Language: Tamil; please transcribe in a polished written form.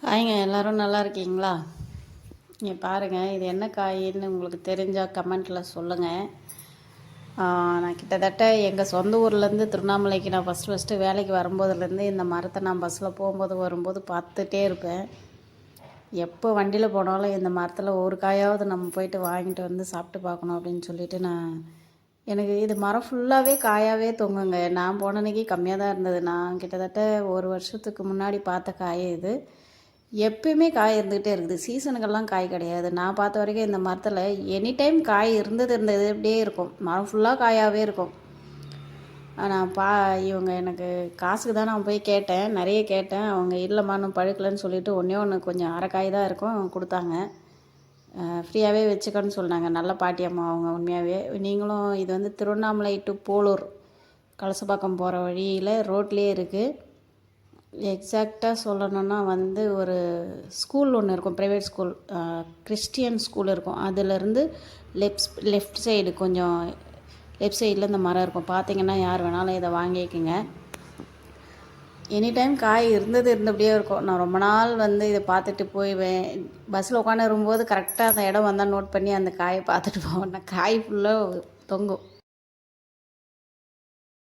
ஹாய்ங்க, எல்லோரும் நல்லா இருக்கீங்களா? இங்கே பாருங்கள், இது என்ன காயின்னு உங்களுக்கு தெரிஞ்சால் கமெண்ட்டில் சொல்லுங்கள். நான் கிட்டத்தட்ட எங்கள் சொந்த ஊர்லேருந்து திருவண்ணாமலைக்கு நான் ஃபஸ்ட்டு வேலைக்கு வரும்போதுலேருந்து இந்த மரத்தை நான் பஸ்ஸில் போகும்போது வரும்போது பார்த்துட்டே இருப்பேன். எப்போ வண்டியில் போனாலும் இந்த மரத்தில் ஒரு காயாவது நம்ம போயிட்டு வாங்கிட்டு வந்து சாப்பிட்டு பார்க்கணும் அப்படின்னு சொல்லிட்டு எனக்கு இது மரம் ஃபுல்லாகவே காயாகவே தொங்குங்க. நான் போன அன்றைக்கி கம்மியாக தான் இருந்தது. நான் கிட்டத்தட்ட ஒரு வருஷத்துக்கு முன்னாடி பார்த்த காய் இது. எப்பயுமே காய் இருந்துக்கிட்டே இருக்குது. சீசனுக்கெல்லாம் காய் கிடையாது. நான் பார்த்த வரைக்கும் இந்த மரத்தில் எனி டைம் காய் இருந்தது இப்படியே இருக்கும். மரம் ஃபுல்லாக காயாகவே இருக்கும். நான் இவங்க எனக்கு காசுக்கு தான் நான் போய் கேட்டேன், நிறைய கேட்டேன். அவங்க இல்லைம்மா இன்னும் பழுக்கலைன்னு சொல்லிவிட்டு ஒன்றே ஒன்று கொஞ்சம் அரை காய் தான் இருக்கும் கொடுத்தாங்க. ஃப்ரீயாகவே வச்சுக்கன்னு சொன்னாங்க. நல்ல பாட்டியம்மா அவங்க உண்மையாகவே. நீங்களும் இது வந்து திருவண்ணாமலை டு போலூர் கலசப்பாக்கம் போகிற வழியில் ரோட்லேயே இருக்குது. எக்ஸாக்டாக சொல்லணுன்னா வந்து ஒரு ஸ்கூல் ஒன்று இருக்கும், ப்ரைவேட் ஸ்கூல், கிறிஸ்டியன் ஸ்கூல் இருக்கும். அதிலேருந்து லெஃப்ட் சைடு கொஞ்சம் லெஃப்ட் சைடில் இந்த மரம் இருக்கும். பார்த்தீங்கன்னா யார் வேணாலும் இதை வாங்கிக்கோங்க. எனி டைம் காய் இருந்தபடியே இருக்கும். நான் ரொம்ப நாள் வந்து இதை பார்த்துட்டு போய்வேன். பஸ்ஸில் உட்காந்து வரும்போது கரெக்டாக அந்த இடம் வந்தால் நோட் பண்ணி அந்த காயை பார்த்துட்டு போவேன். காய் ஃபுல்லாக தொங்கும்.